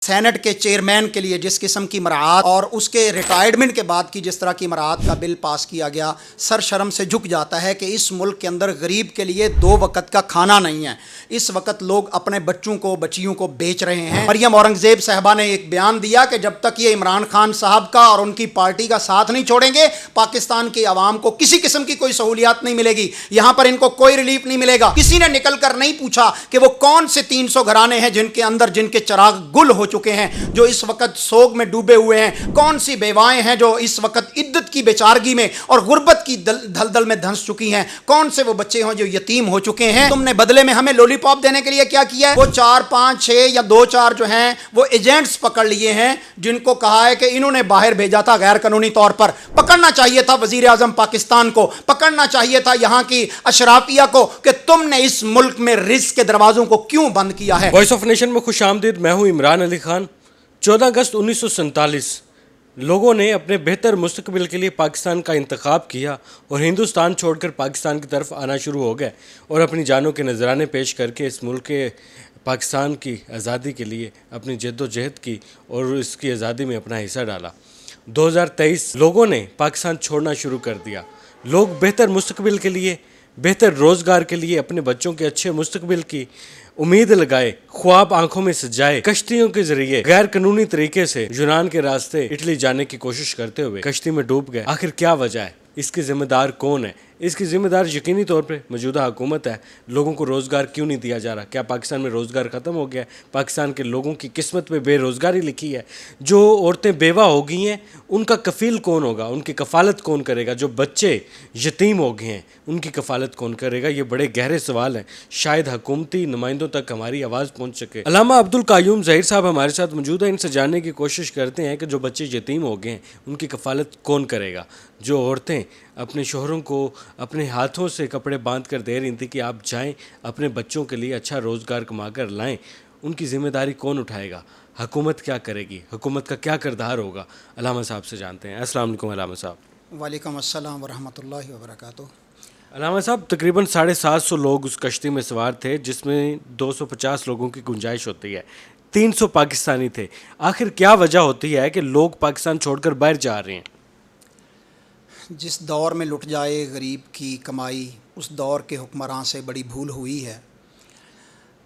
Saint کے chairman کے لیے جس قسم کی مراعات اور اس کے ریٹائرمنٹ کے بعد کی جس طرح کی مراعات کا بل پاس کیا گیا، سر شرم سے جھک جاتا ہے کہ اس ملک کے اندر غریب کے لیے 2 وقت کا کھانا نہیں ہے۔ اس وقت لوگ اپنے بچوں کو بچیوں کو بیچ رہے ہیں۔ مریم اورنگزیب صاحبہ نے ایک بیان دیا کہ جب تک یہ عمران خان صاحب کا اور ان کی پارٹی کا ساتھ نہیں چھوڑیں گے، پاکستان کی عوام کو کسی قسم کی کوئی سہولیات نہیں ملے گی، یہاں پر ان کو کوئی ریلیف نہیں ملے گا۔ کسی نے نکل کر نہیں پوچھا کہ وہ کون سے 300 گھرانے ہیں جن کے اندر جن کے چراغ گل ہو چکے ہیں، جو اس وقت سوگ میں ڈوبے ہوئے ہیں، کون سی بیوائیں ہیں جو اس وقت عدت کی بیچارگی میں اور غربت کی دلدل میں دھنس چکی ہیں، کون سے وہ بچے ہیں جو یتیم ہو چکے ہیں۔ تم نے بدلے میں ہمیں لولی پاپ دینے کے لیے کیا کیا ہے؟ وہ 4 5 6 یا 2 4 جو ہیں وہ ایجنٹس پکڑ لیے ہیں، جن کو کہا ہے کہ انہوں نے باہر بھیجا تھا غیر قانونی طور پر۔ پکڑنا چاہیے تھا وزیر اعظم پاکستان کو، پکڑنا چاہیے تھا یہاں کی اشرافیہ کو کہ تم نے اس ملک میں رزق کے دروازوں کو کیوں بند کیا ہے۔ وائس آف نیشن میں خوش آمدید، میں ہوں عمران علی خان۔ 14 اگست 1947 لوگوں نے اپنے بہتر مستقبل کے لیے پاکستان کا انتخاب کیا اور ہندوستان چھوڑ کر پاکستان کی طرف آنا شروع ہو گئے اور اپنی جانوں کے نذرانے پیش کر کے اس ملک کے پاکستان کی آزادی کے لیے اپنی جد و جہد کی اور اس کی آزادی میں اپنا حصہ ڈالا۔ 2023 لوگوں نے پاکستان چھوڑنا شروع کر دیا۔ لوگ بہتر مستقبل کے لیے، بہتر روزگار کے لیے، اپنے بچوں کے اچھے مستقبل کی امید لگائے، خواب آنکھوں میں سجائے، کشتیوں کے ذریعے غیر قانونی طریقے سے یونان کے راستے اٹلی جانے کی کوشش کرتے ہوئے کشتی میں ڈوب گئے۔ آخر کیا وجہ ہے؟ اس کے ذمہ دار کون ہے؟ اس کی ذمہ دار یقینی طور پہ موجودہ حکومت ہے۔ لوگوں کو روزگار کیوں نہیں دیا جا رہا؟ کیا پاکستان میں روزگار ختم ہو گیا ہے؟ پاکستان کے لوگوں کی قسمت پہ بے روزگاری لکھی ہے۔ جو عورتیں بیوہ ہو گئی ہیں ان کا کفیل کون ہوگا؟ ان کی کفالت کون کرے گا؟ جو بچے یتیم ہو گئے ہیں ان کی کفالت کون کرے گا؟ یہ بڑے گہرے سوال ہیں، شاید حکومتی نمائندوں تک ہماری آواز پہنچ سکے۔ علامہ عبدالقیوم ظہیر صاحب ہمارے ساتھ موجود ہیں، ان سے جاننے کی کوشش کرتے ہیں کہ جو بچے یتیم ہو گئے ہیں ان کی کفالت کون کرے گا؟ جو عورتیں اپنے شوہروں کو اپنے ہاتھوں سے کپڑے باندھ کر دے رہی تھیں کہ آپ جائیں اپنے بچوں کے لیے اچھا روزگار کما کر لائیں، ان کی ذمہ داری کون اٹھائے گا؟ حکومت کیا کرے گی؟ حکومت کا کیا کردار ہوگا؟ علامہ صاحب سے جانتے ہیں۔ السلام علیکم علامہ صاحب۔ وعلیکم السلام ورحمۃ اللہ وبرکاتہ۔ علامہ صاحب، تقریباً 750 لوگ اس کشتی میں سوار تھے جس میں 250 لوگوں کی گنجائش ہوتی ہے، 300 پاکستانی تھے۔ آخر کیا وجہ ہوتی ہے کہ لوگ پاکستان چھوڑ کر باہر جا رہے ہیں؟ جس دور میں لٹ جائے غریب کی کمائی، اس دور کے حکمراں سے بڑی بھول ہوئی ہے۔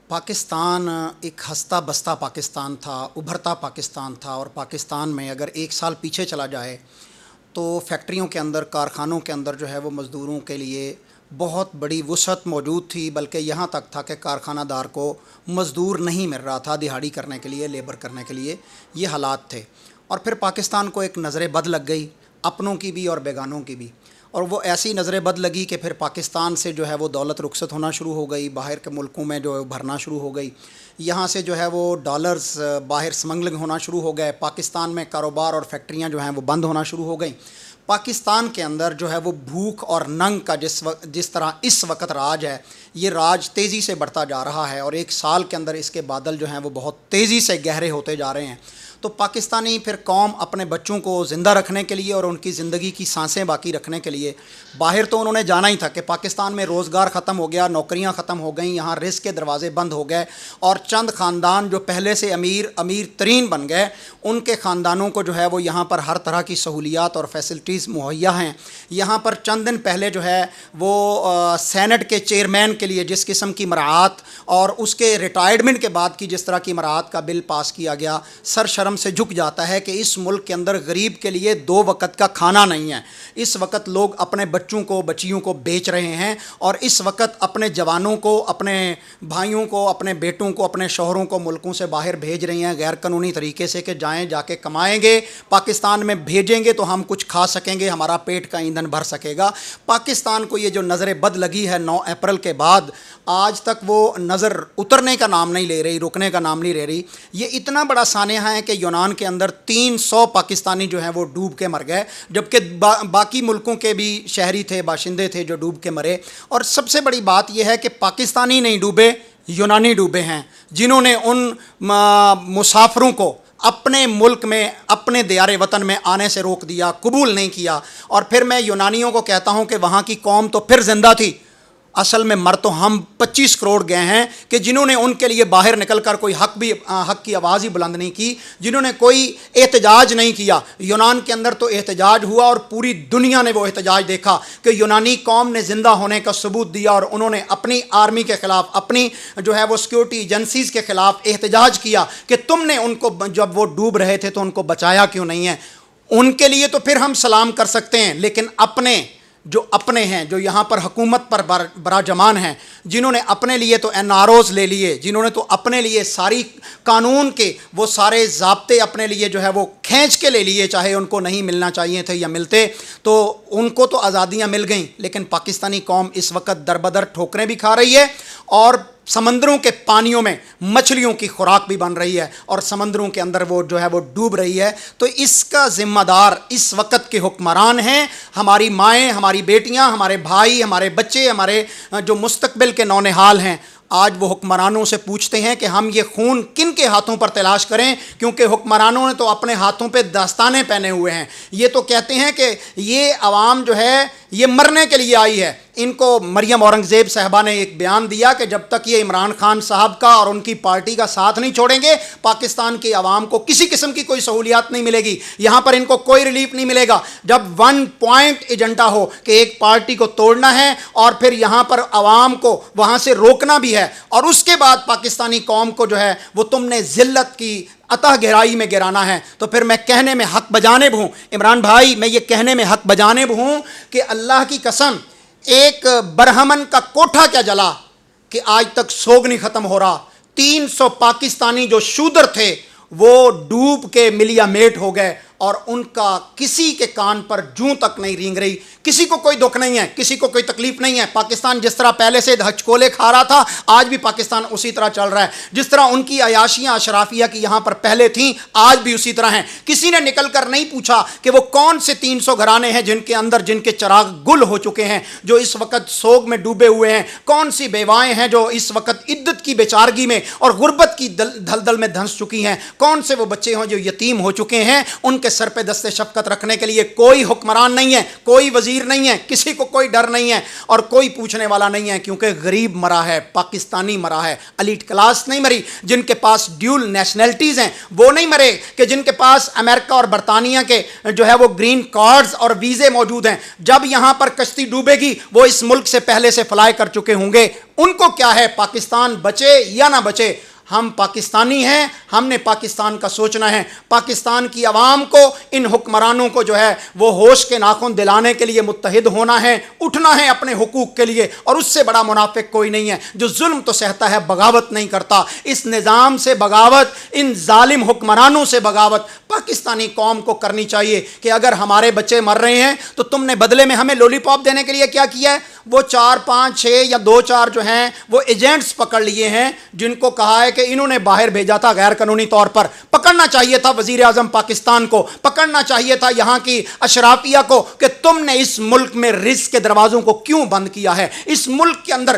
پاکستان ایک ہستہ بستہ پاکستان تھا، ابھرتا پاکستان تھا، اور پاکستان میں اگر 1 سال پیچھے چلا جائے تو فیکٹریوں کے اندر، کارخانوں کے اندر جو ہے وہ مزدوروں کے لیے بہت بڑی وسعت موجود تھی، بلکہ یہاں تک تھا کہ کارخانہ دار کو مزدور نہیں مل رہا تھا دہاڑی کرنے کے لیے، لیبر کرنے کے لیے، یہ حالات تھے۔ اور پھر پاکستان کو ایک نظر بد لگ گئی، اپنوں کی بھی اور بیگانوں کی بھی، اور وہ ایسی نظر بد لگی کہ پھر پاکستان سے جو ہے وہ دولت رخصت ہونا شروع ہو گئی، باہر کے ملکوں میں جو بھرنا شروع ہو گئی، یہاں سے جو ہے وہ ڈالرز باہر سمگلنگ ہونا شروع ہو گئے، پاکستان میں کاروبار اور فیکٹریاں جو ہیں وہ بند ہونا شروع ہو گئیں۔ پاکستان کے اندر جو ہے وہ بھوک اور ننگ کا جس طرح اس وقت راج ہے، یہ راج تیزی سے بڑھتا جا رہا ہے، اور 1 سال کے اندر اس کے بادل جو ہیں وہ بہت تیزی سے گہرے ہوتے جا رہے ہیں۔ تو پاکستانی پھر قوم اپنے بچوں کو زندہ رکھنے کے لیے اور ان کی زندگی کی سانسیں باقی رکھنے کے لیے، باہر تو انہوں نے جانا ہی تھا کہ پاکستان میں روزگار ختم ہو گیا، نوکریاں ختم ہو گئیں، یہاں رزق کے دروازے بند ہو گئے، اور چند خاندان جو پہلے سے امیر ترین بن گئے، ان کے خاندانوں کو جو ہے وہ یہاں پر ہر طرح کی سہولیات اور فیسلٹیز مہیا ہیں۔ یہاں پر چند دن پہلے جو ہے وہ سینٹ کے چیئرمین کے لیے جس قسم کی مراعات اور اس کے ریٹائرمنٹ کے بعد کی جس طرح کی مراعات کا بل پاس کیا گیا، سر شرم سے جھک جاتا ہے کہ اس ملک کے اندر غریب کے لیے 2 وقت کا کھانا نہیں ہے۔ اس وقت لوگ اپنے بچوں کو بچیوں کو بیچ رہے ہیں، اور اس وقت اپنے جوانوں کو، اپنے بھائیوں کو، اپنے بیٹوں کو، اپنے شوہروں کو ملکوں سے باہر بھیج رہے ہیں غیر قانونی طریقے سے کہ جائیں، جا کے کمائیں گے، پاکستان میں بھیجیں گے تو ہم کچھ کھا سکیں گے، ہمارا پیٹ کا ایندھن بھر سکے گا۔ پاکستان کو یہ جو نظر بد لگی ہے 9 اپریل کے بعد، آج تک وہ نظر اترنے کا نام نہیں لے رہی، رکنے کا نام نہیں لے رہی۔ یہ اتنا بڑا سانحہ ہے کہ یونان کے اندر 300 پاکستانی جو ہیں وہ ڈوب کے مر گئے، جبکہ باقی ملکوں کے بھی شہری تھے، باشندے تھے جو ڈوب کے مرے۔ اور سب سے بڑی بات یہ ہے کہ پاکستانی نہیں ڈوبے، یونانی ڈوبے ہیں، جنہوں نے ان مسافروں کو اپنے ملک میں، اپنے دیار وطن میں آنے سے روک دیا، قبول نہیں کیا۔ اور پھر میں یونانیوں کو کہتا ہوں کہ وہاں کی قوم تو پھر زندہ تھی، اصل میں مر تو ہم 25 کروڑ گئے ہیں کہ جنہوں نے ان کے لیے باہر نکل کر کوئی حق کی آواز ہی بلند نہیں کی، جنہوں نے کوئی احتجاج نہیں کیا۔ یونان کے اندر تو احتجاج ہوا اور پوری دنیا نے وہ احتجاج دیکھا کہ یونانی قوم نے زندہ ہونے کا ثبوت دیا، اور انہوں نے اپنی آرمی کے خلاف، اپنی جو ہے وہ سیکیورٹی ایجنسیز کے خلاف احتجاج کیا کہ تم نے ان کو جب وہ ڈوب رہے تھے تو ان کو بچایا کیوں نہیں ہے۔ ان کے لیے تو پھر ہم سلام کر سکتے ہیں، لیکن اپنے ہیں جو یہاں پر حکومت پر براجمان ہیں، جنہوں نے اپنے لیے تو NROs لے لیے، جنہوں نے تو اپنے لیے ساری قانون کے وہ سارے ضابطے اپنے لیے جو ہے وہ کھینچ کے لے لیے، چاہے ان کو نہیں ملنا چاہیے تھے یا ملتے، تو ان کو تو آزادیاں مل گئیں، لیکن پاکستانی قوم اس وقت در بدر ٹھوکریں بھی کھا رہی ہے اور سمندروں کے پانیوں میں مچھلیوں کی خوراک بھی بن رہی ہے، اور سمندروں کے اندر وہ جو ہے وہ ڈوب رہی ہے۔ تو اس کا ذمہ دار اس وقت کے حکمران ہیں، ہماری مائیں، ہماری بیٹیاں، ہمارے بھائی، ہمارے بچے، ہمارے جو مستقبل کے نونہال ہیں۔ آج وہ حکمرانوں سے پوچھتے ہیں کہ ہم یہ خون کن کے ہاتھوں پر تلاش کریں، کیونکہ حکمرانوں نے تو اپنے ہاتھوں پہ داستانے پہنے ہوئے ہیں۔ یہ تو کہتے ہیں کہ یہ عوام جو ہے یہ مرنے کے لیے آئی ہے۔ ان کو مریم اورنگزیب صاحبہ نے ایک بیان دیا کہ جب تک یہ عمران خان صاحب کا اور ان کی پارٹی کا ساتھ نہیں چھوڑیں گے، پاکستان کی عوام کو کسی قسم کی کوئی سہولیات نہیں ملے گی، یہاں پر ان کو کوئی ریلیف نہیں ملے گا۔ جب 1 پوائنٹ ایجنڈا ہو کہ ایک پارٹی کو توڑنا ہے اور پھر یہاں پر عوام کو وہاں سے روکنا بھی ہے، اور اس کے بعد پاکستانی قوم کو جو ہے وہ تم نے ذلت کی عطا گہرائی میں گرانا ہے، تو پھر میں کہنے میں حق بجانب ہوں، عمران بھائی میں یہ کہنے میں حق بجانب ہوں کہ اللہ کی قسم ایک برہمن کا کوٹھا کیا جلا کہ آج تک سوگ نہیں ختم ہو رہا۔ 300 پاکستانی جو شودر تھے وہ ڈوب کے ملیا میٹ ہو گئے، اور ان کا کسی کے کان پر جوں تک نہیں رینگ رہی، کسی کو کوئی دکھ نہیں ہے، کسی کو کوئی تکلیف نہیں ہے۔ پاکستان جس طرح پہلے سے ہچکولے کھا رہا تھا، آج بھی پاکستان اسی طرح چل رہا ہے، جس طرح ان کی عیاشیاں اشرافیہ کی یہاں پر پہلے تھیں آج بھی اسی طرح ہیں۔ کسی نے نکل کر نہیں پوچھا کہ وہ کون سے 300 گھرانے ہیں جن کے اندر جن کے چراغ گل ہو چکے ہیں، جو اس وقت سوگ میں ڈوبے ہوئے ہیں، کون سی بیوائیں ہیں جو اس وقت عدت کی بیچارگی میں اور غربت کی دلدل میں دھنس چکی ہیں، کون سے وہ بچے ہیں جو یتیم ہو چکے ہیں۔ ان کے سر پہ دست شفقت رکھنے کے لیے کوئی حکمران نہیں ہے، کوئی وزیر نہیں ہے، کسی کو کوئی ڈر نہیں ہے اور کوئی پوچھنے والا نہیں ہے، کیونکہ غریب مرا ہے، پاکستانی مرا ہے، ایلیٹ کلاس نہیں مری، جن کے پاس ڈیول نیشنلٹیز ہیں وہ نہیں مرے، کہ جن کے پاس امریکہ اور برطانیہ کے جو ہے وہ گرین کارڈز اور ویزے موجود ہیں، جب یہاں پر کشتی ڈوبے گی وہ اس ملک سے پہلے سے فلائی کر چکے ہوں گے۔ ان کو کیا ہے پاکستان بچے یا نہ بچے؟ ہم پاکستانی ہیں، ہم نے پاکستان کا سوچنا ہے۔ پاکستان کی عوام کو، ان حکمرانوں کو جو ہے وہ ہوش کے ناخن دلانے کے لیے متحد ہونا ہے، اٹھنا ہے اپنے حقوق کے لیے، اور اس سے بڑا منافق کوئی نہیں ہے جو ظلم تو سہتا ہے، بغاوت نہیں کرتا۔ اس نظام سے بغاوت، ان ظالم حکمرانوں سے بغاوت پاکستانی قوم کو کرنی چاہیے کہ اگر ہمارے بچے مر رہے ہیں تو تم نے بدلے میں ہمیں لولی پاپ دینے کے لیے کیا کیا ہے؟ وہ 4 5 6 یا 2 4 جو ہیں وہ ایجنٹس پکڑ لیے ہیں، جن کو کہا ہے کہ انہوں نے باہر بھیجا تھا غیر قانونی طور پر۔ پکڑنا چاہیے تھا وزیر اعظم پاکستان کو، پکڑنا چاہیے تھا یہاں کی اشرافیہ کو کہ تم نے اس ملک میں رزق کے دروازوں کو کیوں بند کیا ہے، اس ملک کے اندر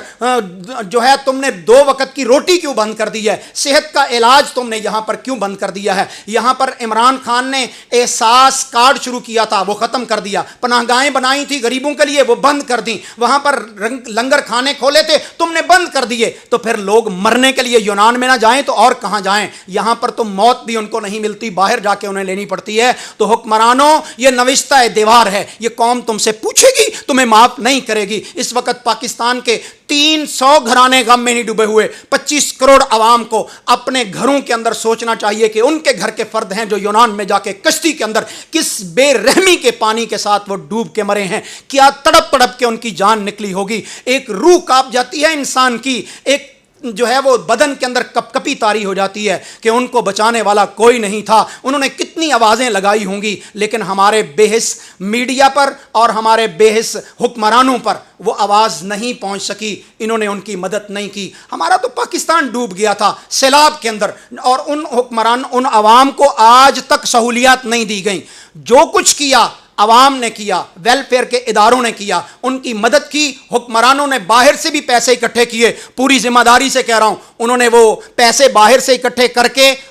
جو ہے تم نے 2 وقت کی روٹی کیوں بند کر دی ہے، صحت کا علاج تم نے یہاں پر کیوں بند کر دیا ہے۔ یہاں پر عمران خان نے احساس کارڈ شروع کیا تھا، وہ ختم کر دیا۔ پناہ گاہیں بنائی تھی غریبوں کے لیے، وہ بند کر دیں۔ وہاں پر لنگر کھانے کھولے تھے، تم نے بند کر دیے۔ تو پھر لوگ مرنے کے لیے یونان میں نہ جائیں تو اور کہاں جائیں؟ یہاں پر تو موت بھی ان کو نہیں ملتی، باہر جا کے انہیں لینی پڑتی ہے۔ تو حکمرانوں، یہ نوشتہ دیوار ہے، یہ قوم تم سے پوچھے گی، تمہیں معاف نہیں کرے گی۔ اس وقت پاکستان کے 300 گھرانے غم میں نہیں ڈوبے ہوئے، 25 کروڑ عوام کو اپنے گھروں کے اندر سوچنا چاہیے کہ ان کے گھر کے فرد ہیں جو یونان میں جا کے کشتی کے اندر کس بے رحمی کے پانی کے ساتھ وہ ڈوب کے مرے ہیں، کیا تڑپ تڑپ کے ان کی جان نکلی ہوگی۔ ایک روح کانپ جاتی ہے انسان کی، ایک جو ہے وہ بدن کے اندر کپ کپی طاری ہو جاتی ہے کہ ان کو بچانے والا کوئی نہیں تھا۔ انہوں نے کتنی آوازیں لگائی ہوں گی، لیکن ہمارے بے حس میڈیا پر اور ہمارے بے حس حکمرانوں پر وہ آواز نہیں پہنچ سکی، انہوں نے ان کی مدد نہیں کی۔ ہمارا تو پاکستان ڈوب گیا تھا سیلاب کے اندر، اور ان عوام کو آج تک سہولیات نہیں دی گئیں۔ جو کچھ کیا عوام نے کیا، ویلفیئر کے اداروں نے کیا، ان کی مدد کی، حکمرانوں نے باہر سے بھی پیسے اکٹھے کیے۔ پوری ذمہ داری سے کہہ رہا ہوں، انہوں نے وہ پیسے باہر سے اکٹھے کر کے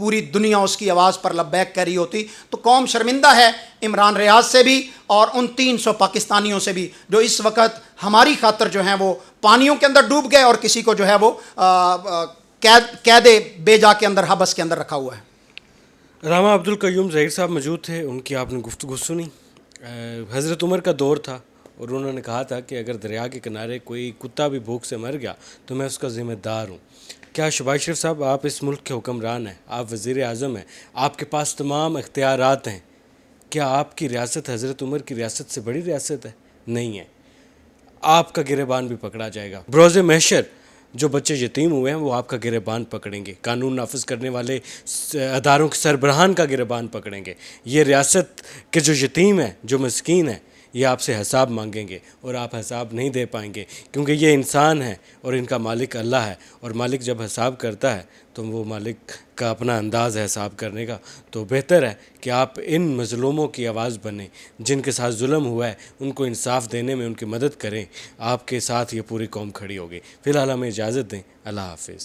پوری دنیا اس کی آواز پر لبیک کہہ رہی ہوتی. تو قوم شرمندہ ہے عمران ریاض سے بھی اور ان 300 پاکستانیوں سے بھی جو اس وقت ہماری خاطر جو ہیں وہ پانیوں کے اندر ڈوب گئے اور کسی کو جو ہے وہ قید بے جا کے اندر حبس کے اندر رکھا ہوا ہے. علامہ عبدالقیوم ظہیر صاحب موجود تھے، ان کی آپ نے گفتگو سنی. حضرت عمر کا دور تھا اور انہوں نے کہا تھا کہ اگر دریا کے کنارے کوئی کتا بھی بھوک سے مر گیا تو میں اس کا ذمہ دار ہوں. کیا شہباز شریف صاحب، آپ اس ملک کے حکمران ہیں، آپ وزیر اعظم ہیں، آپ کے پاس تمام اختیارات ہیں، کیا آپ کی ریاست حضرت عمر کی ریاست سے بڑی ریاست ہے؟ نہیں ہے. آپ کا گریبان بھی پکڑا جائے گا. بروز محشر جو بچے یتیم ہوئے ہیں وہ آپ کا گریبان پکڑیں گے، قانون نافذ کرنے والے اداروں کے سربراہان کا گریبان پکڑیں گے. یہ ریاست کے جو یتیم ہیں، جو مسکین ہیں، یہ آپ سے حساب مانگیں گے اور آپ حساب نہیں دے پائیں گے، کیونکہ یہ انسان ہیں اور ان کا مالک اللہ ہے، اور مالک جب حساب کرتا ہے تو وہ مالک کا اپنا انداز ہے حساب کرنے کا. تو بہتر ہے کہ آپ ان مظلوموں کی آواز بنیں، جن کے ساتھ ظلم ہوا ہے ان کو انصاف دینے میں ان کی مدد کریں. آپ کے ساتھ یہ پوری قوم کھڑی ہوگی. فی الحال ہمیں اجازت دیں. اللہ حافظ.